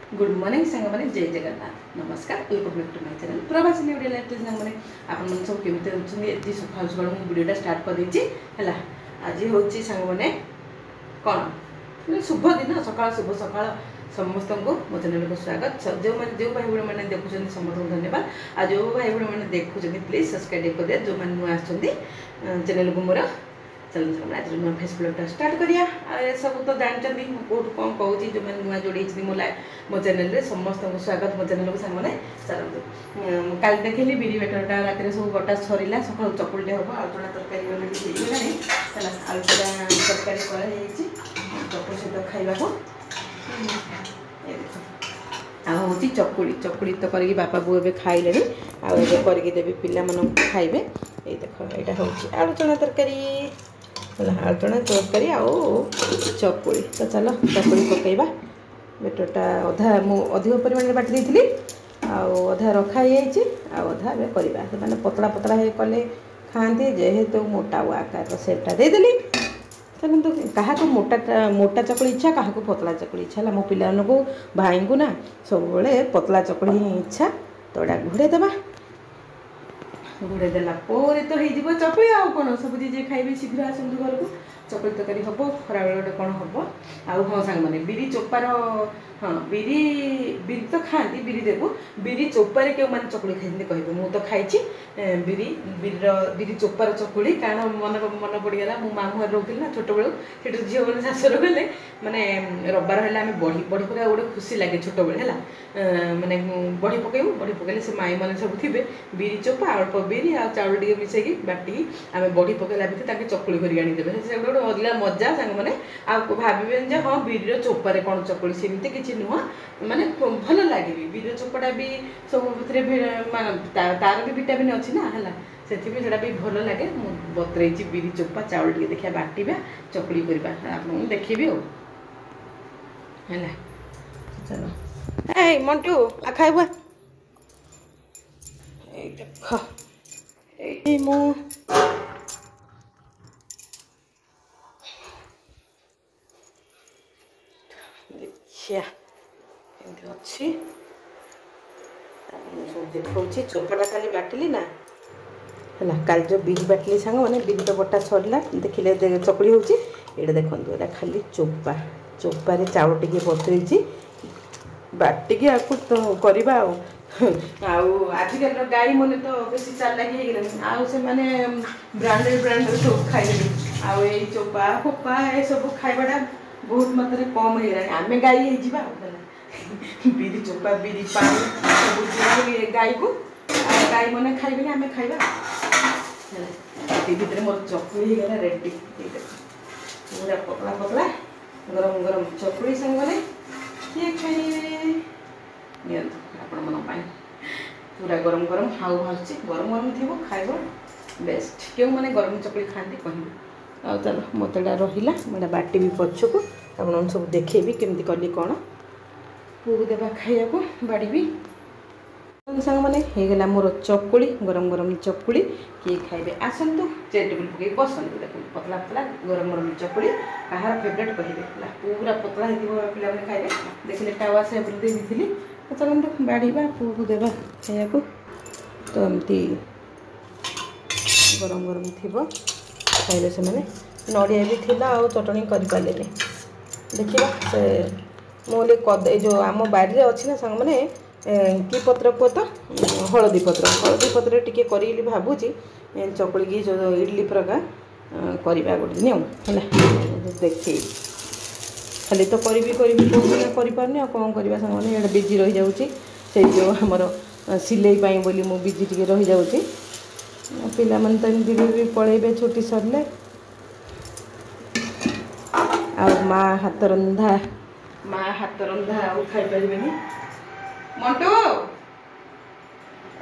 Good morning सांग मैंने जय जगन्नाथ नमस्कार welcome back to my channel प्रवासी वीडियो लाइफ सांग मैंने आपन सब केमते होछन एती सकाळ सकाळ मु वीडियोटा स्टार्ट कर देछि हला आज होछि सांग मैंने कोन शुभ दिन सकाळ शुभ सकाळ समस्त को मो चैनल को स्वागत जो भाई भाई मैंने देखुं समस्त को धन्यवाद आज जो भाई भाई मैंने देखुं प्लीज सब्सक्राइब कर दिया जो मैंने नुआ चैनल को मोर चलो आज नुआ फेस ब्लॉगटा स्टार्ट करिया सब तो जानते कौट कौन कहूँ जो मैंने नुआ जोड़ी मो चैनल रे समस्त को स्वागत मो चैनल को सांग चलते कल देखिली बिरी बेटरटा रात सब बटा सरीला सका चकुलटे हम आलुचना तरकारी है आलुचना तरकारी कराई चकुल सहित खाइबा हूँ चकुड़ी चकुड़ी तो करके बापा बो ए खाइले करके देवी पिला खाइबे ये देख यहाँ हूँ आलुचना तरकारी आलुचना तरकारी आउ चकुड़ी तो चलो चकुड़ी पकईबा बेटरटा अधा मु अधिक परिमाण बाटी देती अधा रखाई अधा ए करवा से पतला पतला कले खाते जेहेतु मोटा आकार सेपटा देदेली चलते क्या मोटा मोटा चकुड़ी इच्छा क्या पतला चकुड़ी इच्छा है मो पिला भाई को ना सब पतला चकुड़ी ही इच्छा तो घोड़े देवा घोड़े देला तो हो चकुड़ी आउ कौन सब जे खाइबे शीघ्र आसतु घर को चकुड़ी तरकारी हम खरा बेल गोटे कौन हम आउ हाँ सांग मैंने बिरी चोपार हाँ बिरी बिरी तो खाती बिरी देबू बिरी चोपारे क्यों मैंने चकुड़ी खाई कहे मुझे तो खाई बिरी बिरी चोपार चकुड़ी कारण मन मन पड़गला मो मामू घर रोकली ना छोट बेलू से झील मैंने शाशुर गले माने रविवार है आम बड़ी बड़ी पका गोटे खुशी लगे छोट बेले है माने बड़ी पकेबू बड़ी पकड़े से माई मैंने सब थे बिरी चोपा अल्प बिरी आ चाउल टे मिसेकी बाटी आम बड़ी पकेला भितर चकुड़ी कर आनीदेवे से गोटे अदला मजा सांग मैंने आप भावे हाँ बिरी चोपारे कौन चकुड़ी सेमती किसी नुह माने भल लगे बिरी चोपाटा भी सब तार भी विटामिन अच्छी ना है से भी भल लगे बतरे बिरी चोपा चाउल टे देखा बाटा चकुड़ी करवा आप देखी है चलो ए मंटू आ खाइबा देख मु देखिया अच्छी देखा चोपाटा खाली बाटिली ना है काल जो बिरी बाटिली सांग मैंने बिरी तो बटा सरला देखिले चकुड़ी हो देखो यहाँ खाली चोपा चोपारे चाउल टे बतरे बाटिकी आपको तो करवा आजिकल गाई मैंने तो बेसी चालाक आउ से ब्रांडेड ब्रांडेड सब खाइले आउ चोपा फोपा ये सब खाइबाटा बहुत मात्रा कम हो गला आम गाई हो बिरी चोपा बिरी पानी सब गाई को गाई मैंने खाइबे आम खाइबा भितर मोर चकुड़ी होगा रेडी पूरा पतला पतला गरम गरम चकुड़ी सांग मैंने किए खाइबे आपण मन पूरा गरम गरम हाउ भाजी गरम गरम थी खाइब बेस्ट क्यों मैंने गरम चकुड़ी खाती कह आ चलो मतटा रहा मैं बाटी भी पछकू आप सब देखेबी केमती कली कौन पुक देवा खाइबा बाड़ी सांग मैंने होगला मोर चकुड़ी गरम गरम चकुड़ी किए खाइबे आसतु चेयर टेबुल पकई बसतु देख पतला पतला गरम गरम चकुड़ी कहार फेवरेट कहे पूरा पतला हो पे खाइबे देखिए टावा सेप देती तो चलते बाढ़ा पुक देवा खाइबा तो एमती गरम गरम थी खाइले से मैंने नड़िया भी थिला आ चटणी करें देखा से मुझे जो आम बाड़ी अच्छी ना सांग मैंने कि पत्र कह तो हलदी पत्र टी करी भावुची चकुड़ी की जो इडली प्रकार करवा गोटे दिन है देखे खाली तो करी करें कौन करवा सांग मैंने बिजी रही जाऊँगी से जो आमर सिलाई बोली मु बिजी टी रही जाऊँगी पिला मन तो एमती भी पलैबे छुट्टी सरले आ माँ हाथ रंधा आउ खाई पारे मंटू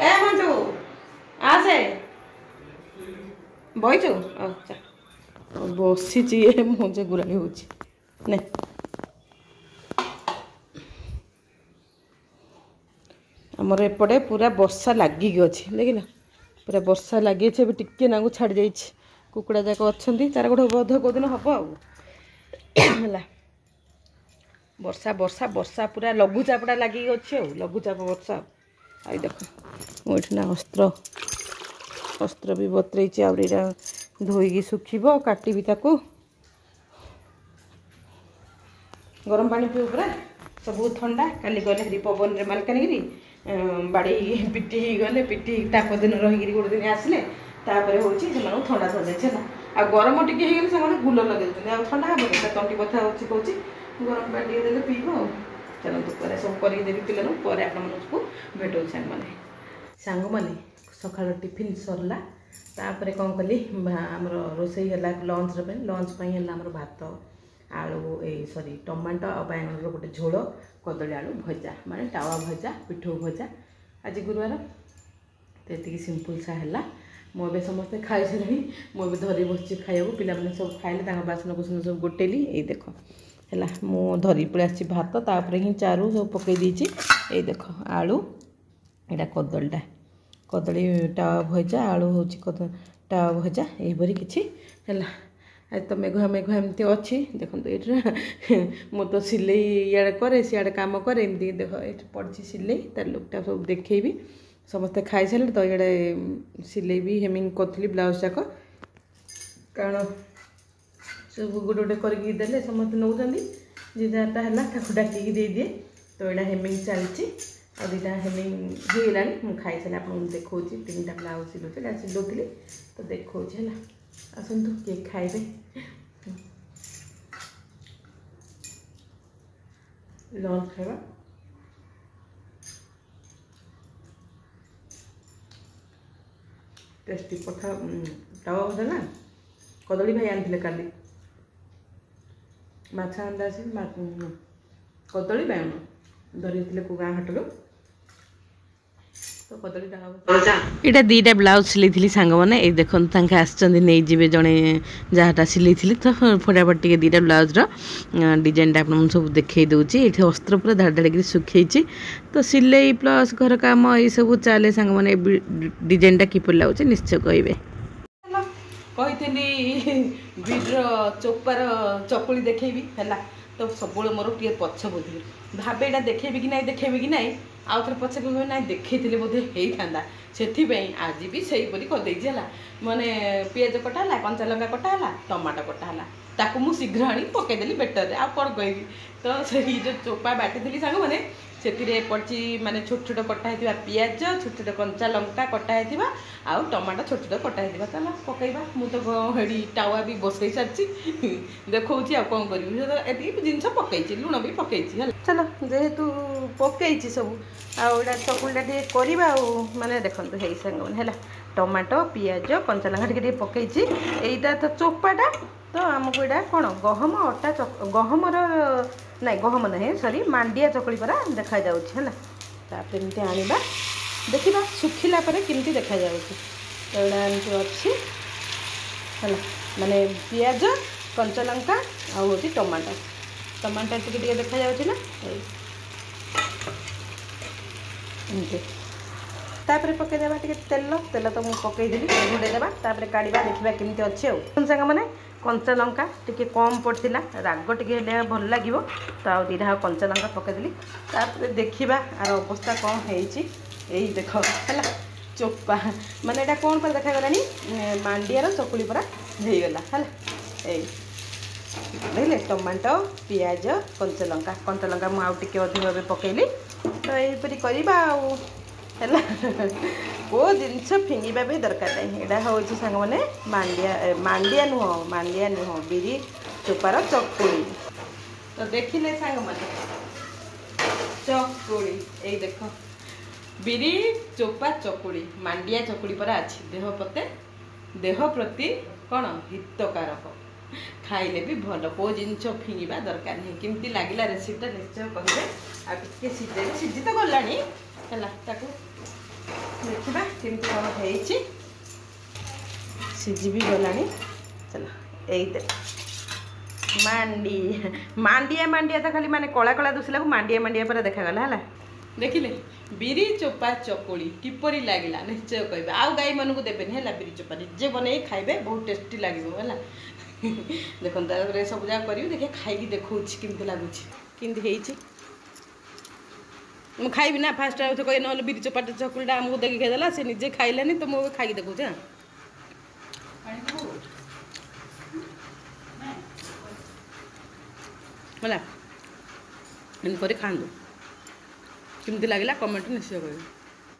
ए मंटू आसे बहीचु बसी मुझे गुराड़ी हो आमर एपटे पूरा वर्षा लगिक अच्छी देखिल पूरा वर्षा लगी टिके नागू छाड़ जा कुकुड़ा जाक अच्छा तार गोटे बध कौदिन हम है ବର୍ଷା ବର୍ଷା ବର୍ଷା ପୁରା ଲଘୁଚାପଟା ଲାଗିକି ଅଛି ଆଉ ଲଘୁଚାପ ବର୍ଷା ଆଉ ଦେଖ ମୁଁ ଏଠି ନା ଅସ୍ତ୍ର ବି ବତରେଇଛି ଆହୁରି ଏଇଟା ଧୋଇକି ଶୁଖିବ କାଟିବି ତାକୁ ଗରମ ପାଣି ପିଉ ପୁରା ସବୁ ଥଣ୍ଡା କାଲି ଗଲେ ହେରି ପବନରେ ମାଲକାନଗିରି ବାଡ଼ି ପିଟି ହେଇଗଲେ ପିଟି ତାପ ଦିନ ରହିକିରି ଗୋଟେ ଦିନ ଆସିଲେ ତାପରେ ହେଉଛି ସେମାନଙ୍କୁ ଥଣ୍ଡା ଧରିଯାଇଛି ହେଲା ଆଉ ଗରମ ଟିକେ ହେଇଗଲେ ସେମାନେ ଗୁଲ ଲଗେଇ ଦେଉଛନ୍ତି ଆଉ ଥଣ୍ଡା ହେବ ତା ତଣ୍ଟି ବଥା ହେଉଛି କହୁଛି ଗରମ ପାଣି ଟିକେ ଦେଲେ ପିଇବ ଆଉ ଚାଲନ୍ତୁ ପରେ ସବୁ କରିକି ଦେବି ପିଲାମାନଙ୍କୁ ପରେ ଆପଣମାନଙ୍କୁ ଭେଟଉଛି ସାଙ୍ଗମାନେ ସକାଳ ଟିଫିନ୍ ସରିଲା ତାପରେ କ'ଣ କଲି ଆମର ରୋଷେଇ ହେଲା ଲଞ୍ଚ ପାଇଁ ହେଲା ଆମର ଭାତ ଆଳୁ ଟମାଟୋ ଆଉ ବାଇଗଣର ଗୋଟେ ଝୋଳ କଦଳୀ ଆଳୁ ଭଜା ମାନେ ତାୱା ଭଜା ପିଠଉ ଭଜା ଆଜି ଗୁରୁବାର ତ ଏତିକି ସିମ୍ପଲ୍ ସା ହେଲା ମୁଁ ଏବେ ସମସ୍ତେ ଖାଇସାରିଲେଣି ମୁଁ ଏବେ ଧରି ବସିଛି ଖାଇବାକୁ ପିଲାମାନେ ସବୁ ଖାଇଲେ ତାଙ୍କ ବାସନକୁସନ ସବୁ ଗୋଟେଇଲି ଏଇ ଦେଖ ହେଲା ମୁଁ ଧରି ପଳେଇ ଆସିଛି ଭାତ ତାପରେ ହିଁ ଚାରୁ ସବୁ ପକାଇ ଦେଇଛି ଏଇ ଦେଖ ଆଳୁ ଏଇଟା କଦଳୀ ତାୱା ଭଜା ଆଳୁ ହେଉଛି ତାୱା ଭଜା ଏହିପରି କିଛି ହେଲା ଆଜି ତ ମେଘୁଆ ଏମିତି ଅଛି ଦେଖନ୍ତୁ ଏଇଠି ମୁଁ ତ ସିଲେଇ ଇଆଡ଼େ କରେ ସିଆଡ଼େ କାମ କରେ ଏମିତି ଦେଖ ଏଇଠି ପଡ଼ିଛି ସିଲେଇ ତାର ଲୁକ୍ଟା ସବୁ ଦେଖେଇବି ସମସ୍ତେ ଖାଇସାରିଲେ ତ ଇଆଡ଼େ ସିଲେଇ ବି ହେମିଙ୍ଗ କରୁଥିଲି ବ୍ଲାଉଜ୍ ଯାକ କାରଣ ସବୁ ଗୋଟେ ଗୋଟେ କରିକି ଦେଲେ ସମସ୍ତେ ନେଉଛନ୍ତି ଯେ ଯାହାଟା ହେଲା ତାକୁ ଡାକିକି ଦେଇଦିଏ ତ ଏଇଟା ହେମିଙ୍ଗ ଚାଲିଛି ଆଉ ଦୁଇଟା ହେମିଙ୍ଗ ହେଇଗଲାଣି ମୁଁ ଖାଇସାରିଲେ ଆପଣଙ୍କୁ ଦେଖାଉଛି 3ଟା ବ୍ଲାଉଜ୍ ସିଲଉଥିଲି ତ ଦେଖାଉଛି ହେଲା ଆସନ୍ତୁ କିଏ ଖାଇବେ ଲଞ୍ଚ ଖାଇବା टेस्टी पठा तावा भजा ना कदली भाई आनी काली माछ अंडा से कदली बैगन धरी को गाँ हाटू तो कदली इटा 2टा ब्लाउज सिलैली सांग मैंने ये देखो आसजे जड़े जहाँटा सिलैली तो फटाफट टे 2टा ब्लाउजर डिजाइनटा आप सब देखई दूसरी ये अस्त्र पूरा धाड़ धाड़ी सुखी तो सिलाई प्लस घर काम ये सब चले सांग मैंने डिजाइनटा किपर लगुच निश्चय कहे बीड्र चोपार चकुली देखेबी है तो सब मोर टे पछ बुझे भावे यहाँ देखेबी कि ना आउ थे पचे कह ना देखी बोधे होता से आज भी सहीपरी करदेजी है मैंने पिज कटाला कंचा लंका कटाला टमाटो कटाला ताकू मु शीघ्र आनी पकईदेली बेटर आ कौन कह तो से जो चोपा बाटी सांग मैंने से पड़ी माने छोट छोट कटाई पिज छोट छोट कंचा लंका कटाई आउ टमाटो छोट छोट कटाई चल पकईबा मुझे टावा भी बसई सारी देखा कौन करी जिनस पकई लुण भी पकई चलो जेहेतु पकई सब आटा चकुलीटा टे करवा माने देखो है सांग मैंने टमाटो पिज कंचा लंका टे पकई यहीटा तो चोपाटा तो आमको यहाँ कौन गहम अटा गहमर ना गहम ना सॉरी मांडिया चकली परा देखा जाऊँगी एमती आनिबा देखा सुखिला केमती देखा जाऊँगी तो यहाँ एमती अच्छी है माने पियाज कंचा लंका आउ टमाटो टमाटो टी देखा जाऊँगी ना एमती तापर पकईदेवा तेल तेल तो मुझे पकईदेवी घोड़ेदेवा तापर काढ़ा देखा केमती अच्छे सांग मैंने कंचा लंका टी कम पड़ता राग टे भल लगे तो आउ 2टा कंचा लंका पकईदेली तापर देखा आर अवस्था कौन है देख है चोपा माने यहाँ कौन पर देखागला मांडियार चकुली परा होगला है देखिले टमाटो पियाज कंचा लंका मुझे आउ टे अधिक पकईली तो यहीपरी करवा है को जिनस फिंगा भी दरकार नहीं यहाँ हूँ सांग मैंने मांडिया नुह बिरी चोपार चकुड़ी तो देखिले सांग मैंने चकुड़ी यही देख बिरी चोपा चकुड़ी मांडिया चकुड़ी पर अच्छी देह प्रति कौन हितकारक खाइले भी भल को जिनस फिंगा दरकार नहीं केमती लगे रेसिपीटा निश्चय कहे आगे सीझे तो गला है देखा केमती कौन हो सीझी भी गला चलो यही मांडिया तो खाली माने कला कला दुसला को मांडिया पर देखागला है देखिले बिरी चोपा चकुड़ी किपरी लगे निश्चय कहे आउ गाई मन को देवे है बिरी चोपा निजे बन खाइबे बहुत टेस्टी लगे है देखो सब जगह कर देखिए खाई देखा केमती लगुच କେମିତି ହେଇଛି। ମୁଁ ଖାଇବି ନା ଫାଷ୍ଟ ଆଉ କହେ ନହେଲେ ବିରି ଚପାଟା ଚକୁଳିଟା ଆମକୁ ଦେଖି ଖାଇଦେଲା ସେ ନିଜେ ଖାଇଲାନି ତ ମୁଁ ଖାଇକି ଦେଖୁଛି। ହେଲା ଏମିତି କରି ଖାଆନ୍ତୁ। କେମିତି ଲାଗିଲା କମେଣ୍ଟରେ ନିଶ୍ଚୟ କରିବେ।